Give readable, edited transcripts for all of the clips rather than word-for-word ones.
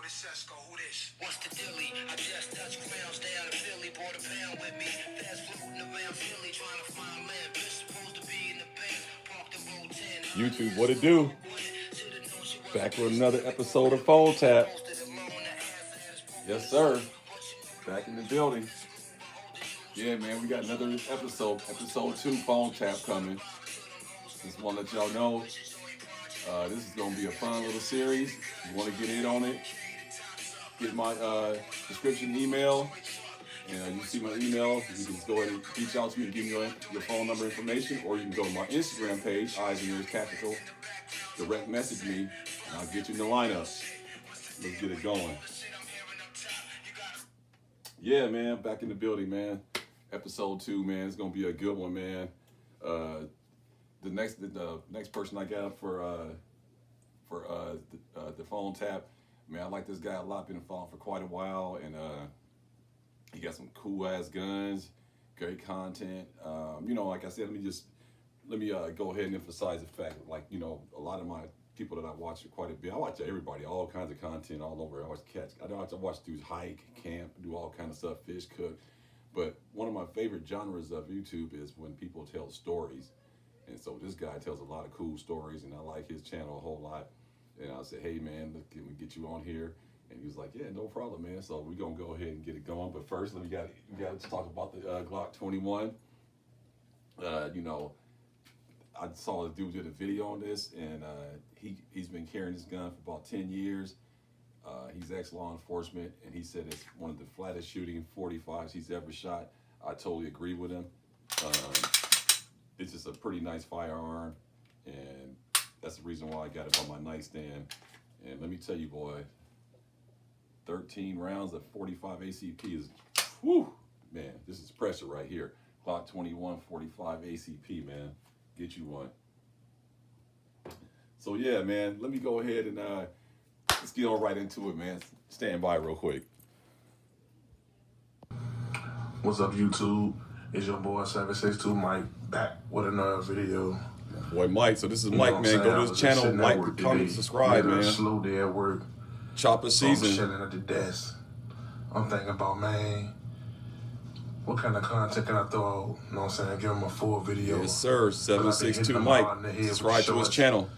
What's the dilly? I just touched grounds down in Philly, bought a pound with me. Fast floating around Philly, trying to find land. Bitch supposed to be in the bank, parked the road 10. YouTube, what it do? Back with another episode of Phone Tap. Yes, sir. Back in the building. Yeah, man, we got another episode 2 Phone Tap coming. Just want to let y'all know this is going to be a fun little series. You want to get in on it, get my description email. And you see my email. You can just go ahead and reach out to me and give me your phone number information, or you can go to my Instagram page, Eyes and Ears Capital, direct message me, and I'll get you in the lineup. Let's get it going. Yeah, man, back in the building, man. Episode 2, man. It's gonna be a good one, man. The next person I got for the phone tap, man. I like this guy a lot. Been following for quite a while, and he got some cool ass guns, great content. Like I said, let me go ahead and emphasize the fact, like, a lot of my people that I watch quite a bit. I watch everybody, all kinds of content all over. I watch dudes hike, camp, do all kinds of stuff, fish, cook. But one of my favorite genres of YouTube is when people tell stories. And so this guy tells a lot of cool stories, and I like his channel a whole lot. And I said, hey man, can we get you on here? And he was like, yeah, no problem, man. So we're going to go ahead and get it going. But first, we got to talk about the Glock 21. I saw a dude did a video on this, and he's been carrying this gun for about 10 years. He's ex-law enforcement, and he said it's one of the flattest shooting 45s he's ever shot. I totally agree with him. It's just a pretty nice firearm, and that's the reason why I got it on my nightstand. And let me tell you, boy, 13 rounds of 45 ACP is, whew, man, this is pressure right here. Glock 21 45 ACP, man. Get you one. So yeah, man, let me go ahead and let's get on right into it, man. Stand by real quick. What's up, YouTube? It's your boy 762 Mike, back with another video. Boy, Mike. So this is Mike, man. Go to his channel, like, comment, subscribe, man. Slow day at work. Chopper season. I'm chilling at the desk. I'm thinking about, man, what kind of content can I throw out? You know what I'm saying? Give him a full video. Yes, sir. 762 Mike. Subscribe to his channel.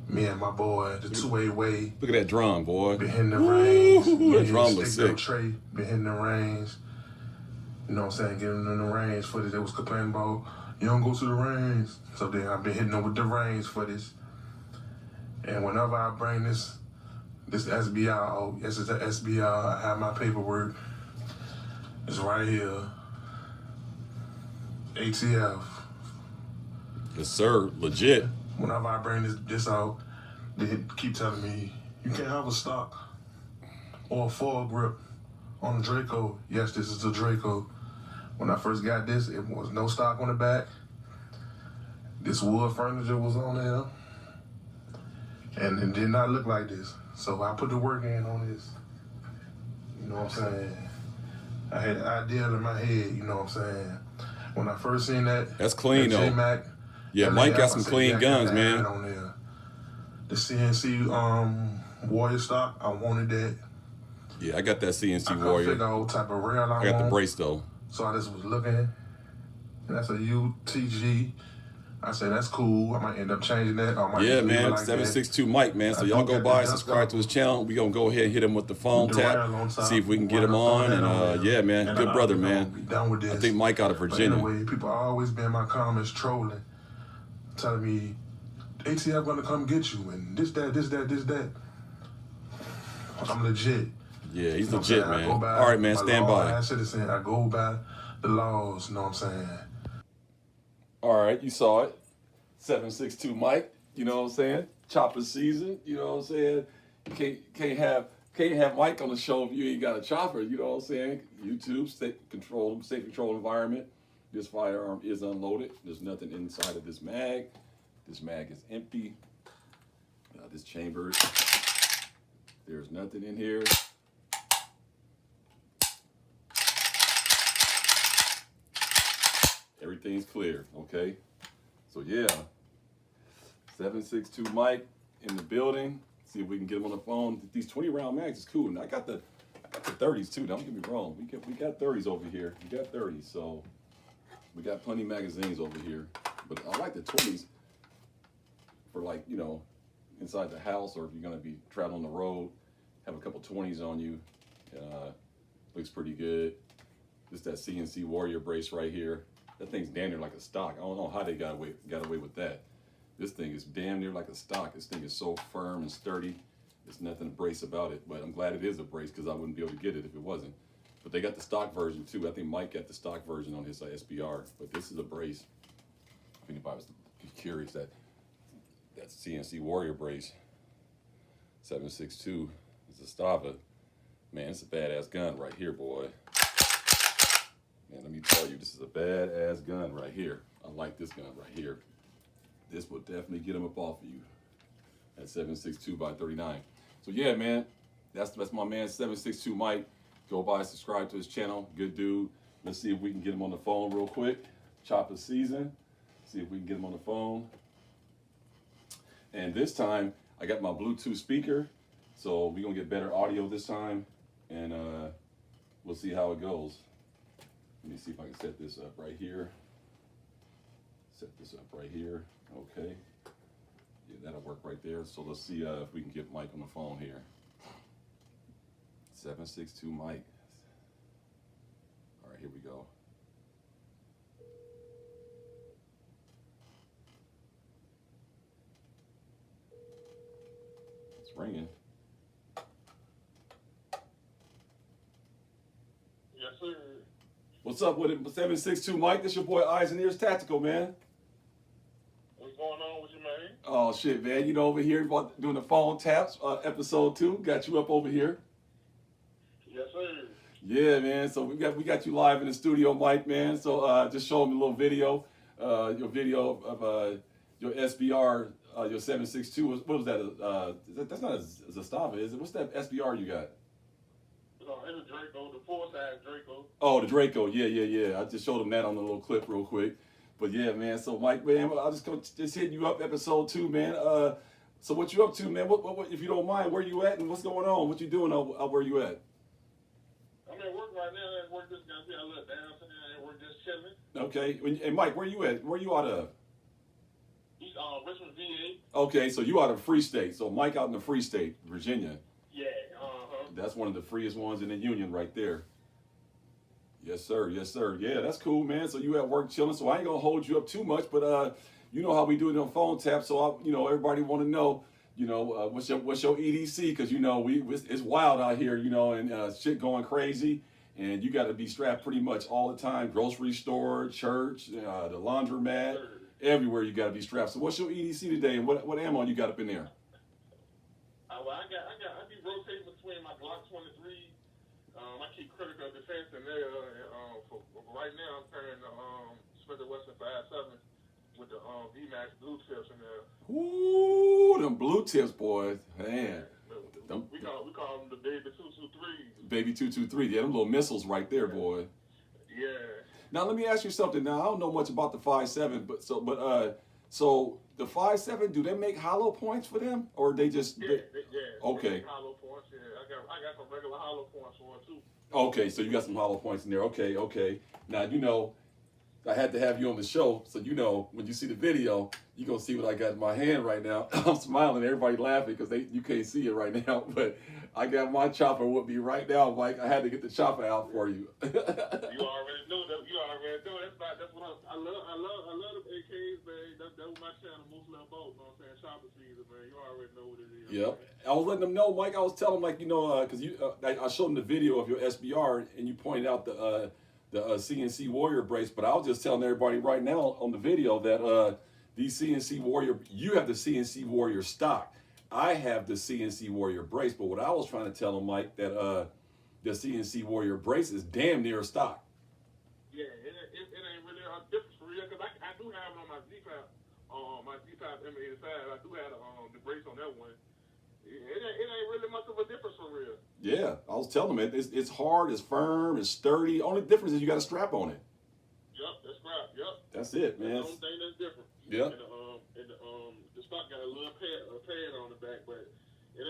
Me and my boy, the two-way way. Look at that drum, boy. Been hitting the range. That drum looks sick. Trey, been hitting the range. You know what I'm saying? Getting in the range footage. They was complaining about, you don't go to the range. So then I've been hitting them with the range footage. And whenever I bring this SBI out, yes, it's an SBI. I have my paperwork. It's right here. ATF. Yes, sir. Legit. Whenever I bring this out, they keep telling me, you can't have a stock or a foil grip on a Draco. Yes, this is a Draco. When I first got this, it was no stock on the back. This wood furniture was on there. And it did not look like this. So I put the work in on this. You know what I'm saying? I had an idea in my head, you know what I'm saying? When I first seen that. That's clean, though. J-Mac, yeah, Mike got some clean guns, man. On there. The CNC Warrior stock, I wanted that. Yeah, I got that CNC I Warrior. Figure out what type of rail I got want. the brace, though. So I just was looking, and that's a UTG. I said, that's cool. I might end up changing that. Yeah, man, like 762 Mike, man. So y'all go by, subscribe to his channel. We gonna go ahead and hit him with the phone tap, see if we can get him on. And yeah, man, good brother, man. I think Mike out of Virginia. But anyway, people always been in my comments trolling, telling me, ATF gonna come get you, and this, that. I'm legit. Yeah, he's legit, man. All right, man, stand by. Citizen, I go by the laws, you know what I'm saying? All right, you saw it. 762 Mike, you know what I'm saying? Chopper season, you know what I'm saying? You can't have Mike on the show if you ain't got a chopper, you know what I'm saying? YouTube, safe control environment. This firearm is unloaded. There's nothing inside of this mag. This mag is empty. This chamber, there's nothing in here. Everything's clear, okay? So yeah, 762 Mike in the building. See if we can get them on the phone. These 20-round mags is cool. And I got the 30s too. Don't get me wrong. We got 30s over here. We got 30s, so we got plenty of magazines over here. But I like the 20s for, like, you know, inside the house, or if you're gonna be traveling the road, have a couple 20s on you. Looks pretty good. This that CNC Warrior brace right here. That thing's damn near like a stock. I don't know how they got away with that. This thing is damn near like a stock. This thing is so firm and sturdy. There's nothing to brace about it. But I'm glad it is a brace, because I wouldn't be able to get it if it wasn't. But they got the stock version too. I think Mike got the stock version on his SBR. But this is a brace. If anybody was curious, that CNC Warrior brace, 7.62 is a Stava. Man, it's a badass gun right here, boy. Man, let me tell you, this is a badass gun right here. I like this gun right here. This will definitely get them up off of you at 7.62 by 39. So yeah, man, that's my man 7.62 Mike. Go by, subscribe to his channel. Good dude. Let's see if we can get him on the phone real quick. Chopper season. See if we can get him on the phone. And this time, I got my Bluetooth speaker, so we're gonna get better audio this time, and we'll see how it goes. Let me see if I can set this up right here. Set this up right here. Okay. Yeah, that'll work right there. So let's see if we can get Mike on the phone here. 7.62 Mike. All right, here we go. It's ringing. Yes, sir. What's up with it? 7.62 Mike. This your boy Eyes and Ears Tactical, man. What's going on with you, man? Oh shit, man! You know, over here doing the phone taps, episode 2. Got you up over here. Yes, sir. Yeah, man. So we got you live in the studio, Mike, man. So just show them a little video, your video of your SBR, your 7.62. What was that? That's not a Zastava, is it? What's that SBR you got? It's a Draco, the full-size Draco. Oh, the Draco. Yeah. I just showed them that on the little clip real quick. But yeah, man. So Mike, man, I'll just hit you up, episode 2, man. So what you up to, man? What if you don't mind, where you at and what's going on? What you doing out where you at? I'm at work right now. I work just got a little down today. I work just chilling. Okay. And Mike, where you at? Where you out of? He's Richmond, VA. Okay, so you out of Free State. So Mike out in the Free State, Virginia. Yeah. That's one of the freest ones in the union right there. Yes, sir. Yes, sir. Yeah, that's cool, man. So you at work chilling. So I ain't gonna hold you up too much, but you know how we do it on phone tap. So everybody want to know, what's your EDC? Because it's wild out here, and shit going crazy, and you got to be strapped pretty much all the time. Grocery store, church, the laundromat, everywhere you got to be strapped. So what's your EDC today, and what ammo you got up in there? Well, I be rotating between my Glock 23. I keep critical defense in there. For right now, I'm carrying the Smith & Wesson 5.7 with the VMAX blue tips in there. Ooh, them blue tips, boys, man. We call them the Baby 223. Baby 223, yeah, them little missiles right there, boy. Yeah. Now let me ask you something. Now I don't know much about the 5.7, so the 5.7, do they make hollow points for them, or they just? Yeah. Okay. They make hollow points. Yeah, I got some regular hollow points for it too. Okay, so you got some hollow points in there. Okay. Now I had to have you on the show, so when you see the video, you're gonna see what I got in my hand right now. I'm smiling, everybody laughing because you can't see it right now, but I got my chopper with me right now, Mike. I had to get the chopper out for you. You already know that. You already know that's what I love the AKs, man. That's what my channel mostly about. You know what I'm saying? Chopper season, man. You already know what it is. Yep. I was letting them know, Mike. I was telling them, because I showed them the video of your SBR, and you pointed out the CNC Warrior brace, but I was just telling everybody right now on the video that these CNC Warrior, you have the CNC Warrior stock. I have the CNC Warrior brace, but what I was trying to tell them, Mike, that the CNC Warrior brace is damn near stock. Yeah, it ain't really a difference for real, because I do have it on my Z-Pap, M85. I do have the brace on that one. It ain't really much of a difference for real. Yeah, I was telling them it's hard, it's firm, it's sturdy. Only difference is you got a strap on it. Yep, that's right. Yep. That's it, man. That's the only thing that's different. Yep. And the stock got a little pad on the back, but it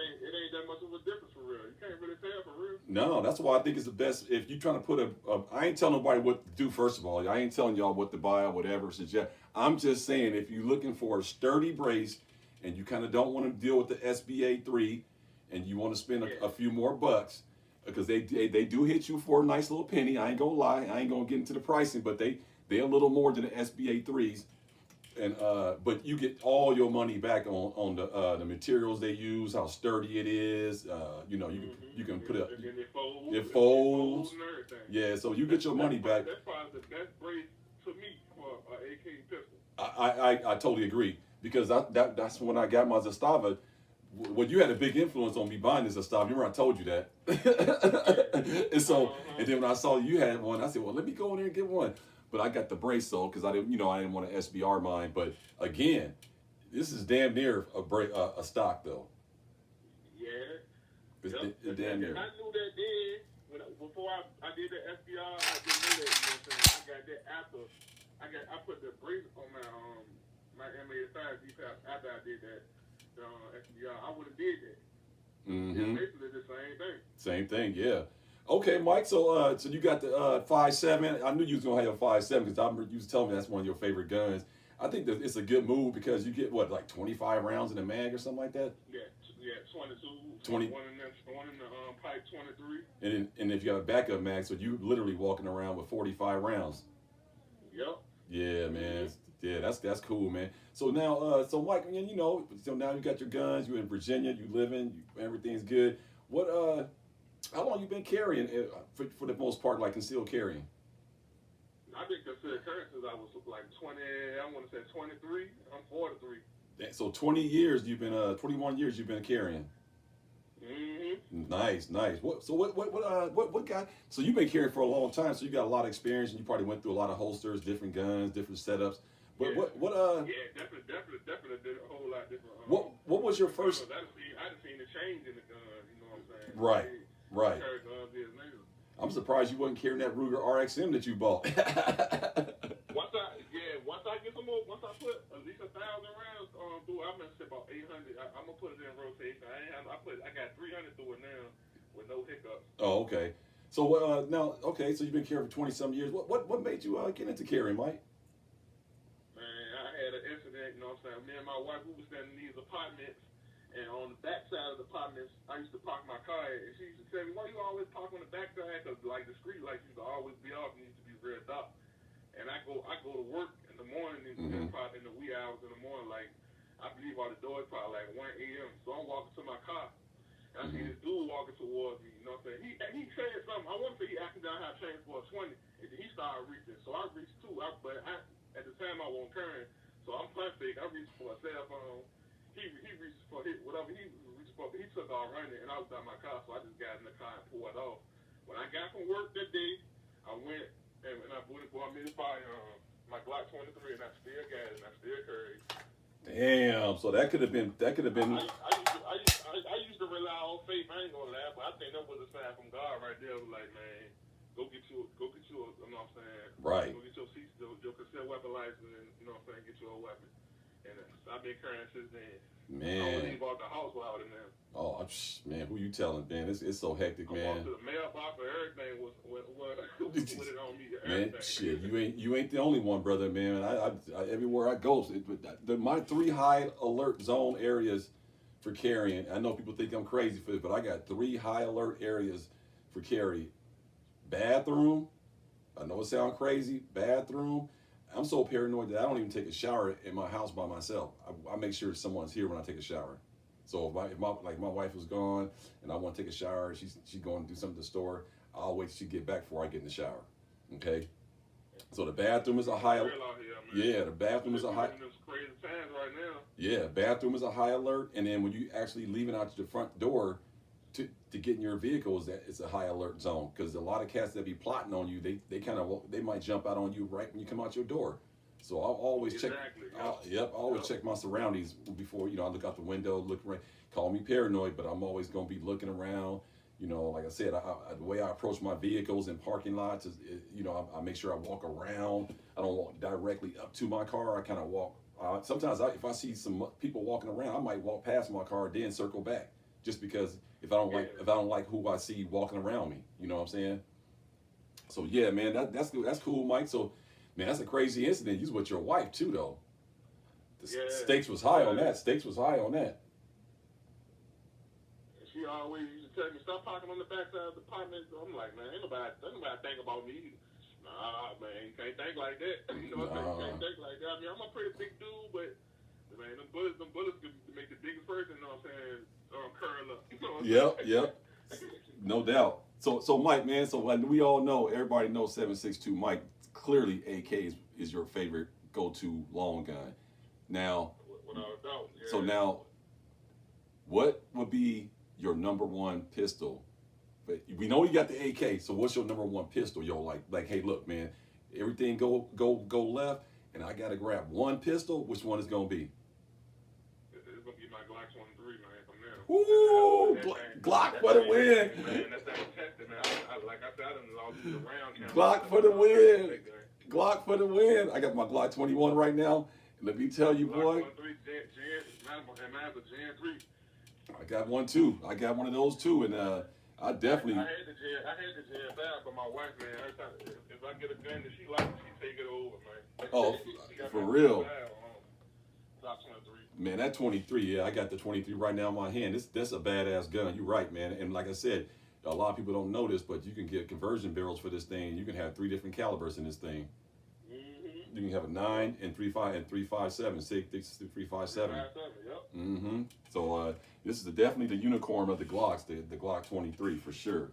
that much of a difference for real. You can't really tell for real. No, that's why I think it's the best. If you're trying to put I ain't telling nobody what to do. First of all, I ain't telling y'all what to buy or whatever. I'm just saying if you're looking for a sturdy brace and you kind of don't want to deal with the SBA 3 and you want to spend a few more bucks, because they do hit you for a nice little penny. I ain't gonna lie. I ain't gonna get into the pricing, but they're a little more than the SBA 3s. And but you get all your money back on the materials they use, how sturdy it is. You know, you can put it folds. And everything. Yeah, so you get your money back. That's probably the best brace to me for an AK pistol. I totally agree, because that's when I got my Zastava. Well, you had a big influence on me buying this Zastava. Remember I told you that. And so, and then when I saw you had one, I said, well, let me go in there and get one. But I got the brace though, because I didn't want to SBR mine. But again, this is damn near a stock though. Yeah. It's damn near. I knew that then. Before I did the SBR, I didn't know that. You know what I'm saying? I got that after. I put the brace on my MA5 DPAP after I did that SBR. I would have did that. Mm-hmm. It's basically the same thing. Same thing, yeah. Okay, Mike. So you got the 5.7. I knew you was gonna have a 5.7 because you was telling me that's one of your favorite guns. I think that it's a good move because you get like 25 rounds in a mag or something like that. Yeah, 22. 20. One in the pipe 23. And if you got a backup mag, so you literally walking around with 45 rounds. Yep. Yeah, man. Yeah, that's cool, man. So now, so Mike, so now you got your guns. You're in Virginia. You living. Everything's good. What How long you been carrying for the most part, like concealed carrying? I've been concealed carrying since I was like 20. I want to say 23. I'm 43. So 20 years you've been 21 years you've been carrying. Mm-hmm. Nice. What guy? So you've been carrying for a long time. So you got a lot of experience, and you probably went through a lot of holsters, different guns, different setups. But yeah. Yeah, definitely did a whole lot different. What was your first? I just seen the change in the gun. You know what I'm saying? Right. I'm surprised you wasn't carrying that Ruger RXM that you bought. Once I get some more, once I put at least 1,000 rounds through, I'm gonna say about 800. I'm gonna put it in rotation. I got 300 through it now with no hiccups. Oh, okay. So now, okay, so you've been carrying for 20-some years. What made you get into carrying, Mike? Man, I had an incident. You know what I'm saying? Me and my wife, we was staying in these apartments. And on the back side of the apartments, I used to park my car at. And she used to tell me, why you always park on the back side? Because, like, the street lights used to always be off and used to be red dot. And I go to work in the morning, probably in the wee hours in the morning. Like, I believe all the doors probably like 1 a.m. So I'm walking to my car. And I see this dude walking towards me. You know what I'm saying? He said something. I want to say he asked me down how to change for a 20. And then he started reaching. So I reached too. But at the time, I wasn't carrying. So I'm plastic. I reached for a cell phone. He reached for whatever he reached for. He took off running, and I was out my car, so I just got in the car and pulled off. When I got from work that day, I went and I bought me my Glock 23, and I still got it, and I still carried. Damn. So that could have been. I used to rely on faith. I ain't gonna lie, but I think that was a sign from God right there. It was like, man, go get you. You know what I'm saying? Right. Go get your concealed weapon license, and you know what I'm saying, get you a weapon. And I've been carrying since then. Man. I wouldn't leave out the house without it now. Oh, man, who you telling, man? It's so hectic, man. I walked to the mailbox and everything was with it on me. Man, shit, you ain't the only one, brother, man. I everywhere I go, my 3 high alert zone areas for carrying. I know people think I'm crazy for it, but I got 3 high alert areas for carry. Bathroom. I know it sounds crazy. Bathroom. I'm so paranoid that I don't even take a shower in my house by myself. I make sure someone's here when I take a shower. So if my wife was gone and I want to take a shower, she's going to do something at the store, I'll wait till she get back before I get in the shower. Okay. So the bathroom is a high. Yeah, the bathroom is a high. Crazy times right now. Yeah, bathroom is a high alert, and then when you actually leaving out the front door to get in your vehicle, it's a high alert zone, because a lot of cats that be plotting on you, they might jump out on you right when you come out your door. So I'll always check. Always check my surroundings before I look out the window, look right. Call me paranoid, but I'm always gonna be looking around. Like I said, the way I approach my vehicles in parking lots is, I make sure I walk around. I don't walk directly up to my car. I kind of walk. Sometimes if I see some people walking around, I might walk past my car, then circle back. just because if I don't like who I see walking around me, you know what I'm saying? So yeah, man, that's cool, Mike. So man, that's a crazy incident. You was with your wife too, though. The stakes was high on that. Stakes was high on that. She always used to tell me, stop parking on the backside of the apartment. I'm like, man, ain't nobody think about me. Nah, man, you can't think like that. You know what I'm saying? You can't think like that. I mean, I'm a pretty big dude, but man, them bullets can make the biggest person, you know what I'm saying, curl up. You know what I'm Yep. No doubt. So Mike, man, so like we all know, everybody knows 7.62 Mike. Clearly, AK is your favorite go-to long gun. Now, without a doubt. Yeah. So now, what would be your number one pistol? But we know you got the AK. So what's your number one pistol? Yo, like, hey, look, man, everything go left, and I gotta grab one pistol. Which one is gonna be? It's gonna be my Glock 23, man. From there. Ooh, Glock for the win. Man, that's tested, man. Like I said, I done lost the round. Glock for the win. Glock for the win. I got my Glock 21 right now. Let me tell you, boy. Mine's a Gen 3. I got one too. I got one of those too, and I definitely. I had the Gen 5, but my wife, man, every time if I get a gun that she likes, she take it over, man. Oh, for real. Glock 23. Man, that 23, yeah, I got the 23 right now in my hand. That's a badass gun. You're right, man. And like I said, a lot of people don't know this, but you can get conversion barrels for this thing. You can have 3 different calibers in this thing. You can have a 9 and 3.5 and 3.57, 3.57. Yep. So this is definitely the unicorn of the Glocks, the Glock 23 for sure,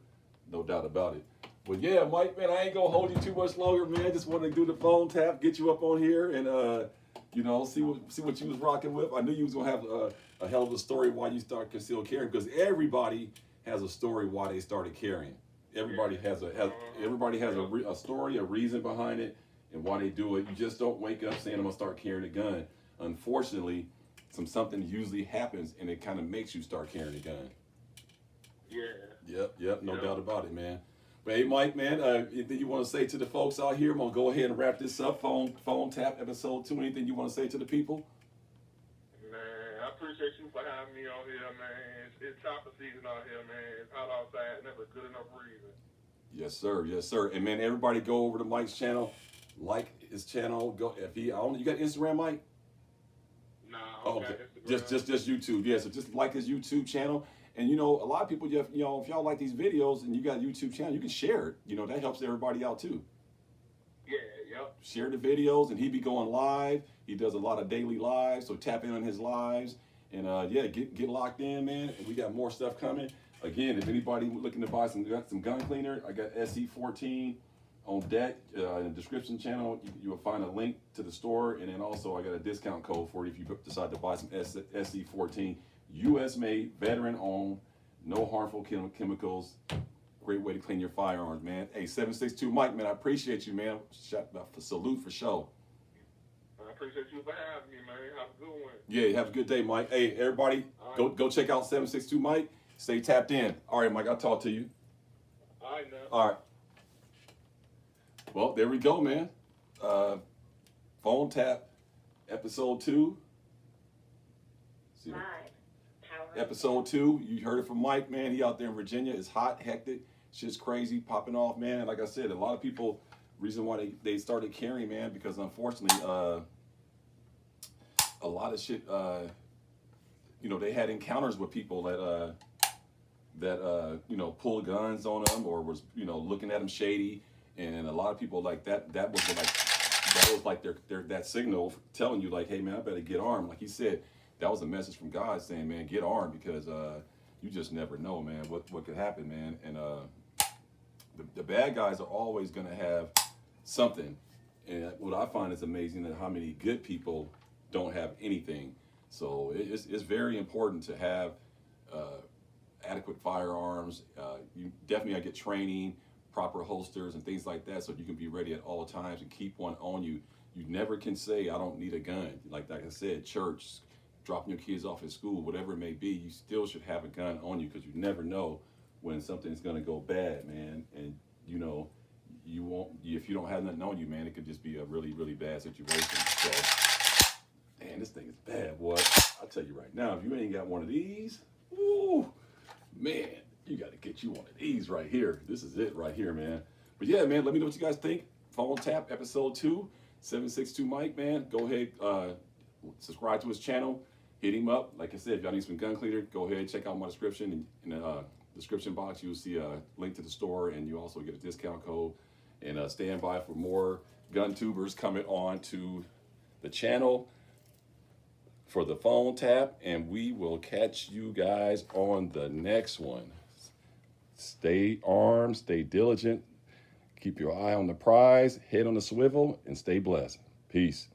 no doubt about it. But yeah, Mike, man, I ain't gonna hold you too much longer, man. Just want to do the phone tap, get you up on here, and you know, see what you was rocking with. I knew you was gonna have a hell of a story why you started concealed carrying, because everybody has a story why they started carrying. Everybody has a story, a reason behind it, and why they do it. You just don't wake up saying I'm gonna start carrying a gun. Unfortunately, something usually happens and it kind of makes you start carrying a gun. Yep, no doubt about it, man. But hey, Mike, man, anything you want to say to the folks out here? I'm gonna go ahead and wrap this up. Phone tap episode 2. Anything you want to say to the people? Man, I appreciate you for having me on here, man. It's chopper season out here, man. It's hot outside, and that's a good enough reason. Yes, sir. And man, everybody go over to Mike's channel, like his channel. Go if he. You got Instagram, Mike? Nah. Okay. Just YouTube. Yeah. So just like his YouTube channel. And you know, a lot of people, if y'all like these videos and you got a YouTube channel, you can share it. You know, that helps everybody out too. Yep. Share the videos, and he be going live. He does a lot of daily lives, so tap in on his lives. And get locked in, man. And we got more stuff coming. Again, if anybody looking to buy some gun cleaner, I got SC14 on deck. In the description channel, you will find a link to the store. And then also, I got a discount code for you if you decide to buy some SC14. U.S. made, veteran owned, no harmful chemicals. Great way to clean your firearms, man. Hey, 762 Mike, man, I appreciate you, man. Salute for show. I appreciate you for having me, man. Have a good one. Yeah, have a good day, Mike. Hey, everybody, go check out 762 Mike. Stay tapped in. All right, Mike, I'll talk to you. All right, now. All right. Well, there we go, man. Phone tap, episode 2. See what? Episode 2, you heard it from Mike, man. He out there in Virginia. It's hot, hectic, shit's crazy, popping off, man. Like I said, a lot of people, reason why they started carrying, man, because unfortunately, a lot of shit, they had encounters with people that pulled guns on them or was, looking at them shady, and a lot of people like that was like that signal telling you like, hey man, I better get armed. Like he said, that was a message from God saying, man, get armed, because you just never know, man, what could happen, man. And the bad guys are always going to have something. And what I find is amazing is how many good people don't have anything. So it's very important to have adequate firearms. You definitely got to get training, proper holsters and things like that, so you can be ready at all times and keep one on you. You never can say, I don't need a gun. Like I said, church, dropping your kids off at school, whatever it may be, you still should have a gun on you, because you never know when something's going to go bad, man. And you won't, if you don't have nothing on you, man, it could just be a really, really bad situation. So, man, this thing is bad, boy. I'll tell you right now, if you ain't got one of these, woo, man, you got to get you one of these right here. This is it right here, man. But yeah, man, let me know what you guys think. Phone Tap episode 2, 762 Mike, man. Go ahead, subscribe to his channel. Hit him up. Like I said, if y'all need some gun cleaner, go ahead, check out my description. In the description box, you'll see a link to the store, and you also get a discount code. And stand by for more gun tubers coming on to the channel for the Phone Tap, and we will catch you guys on the next one. Stay armed, stay diligent, keep your eye on the prize, head on the swivel, and stay blessed. Peace.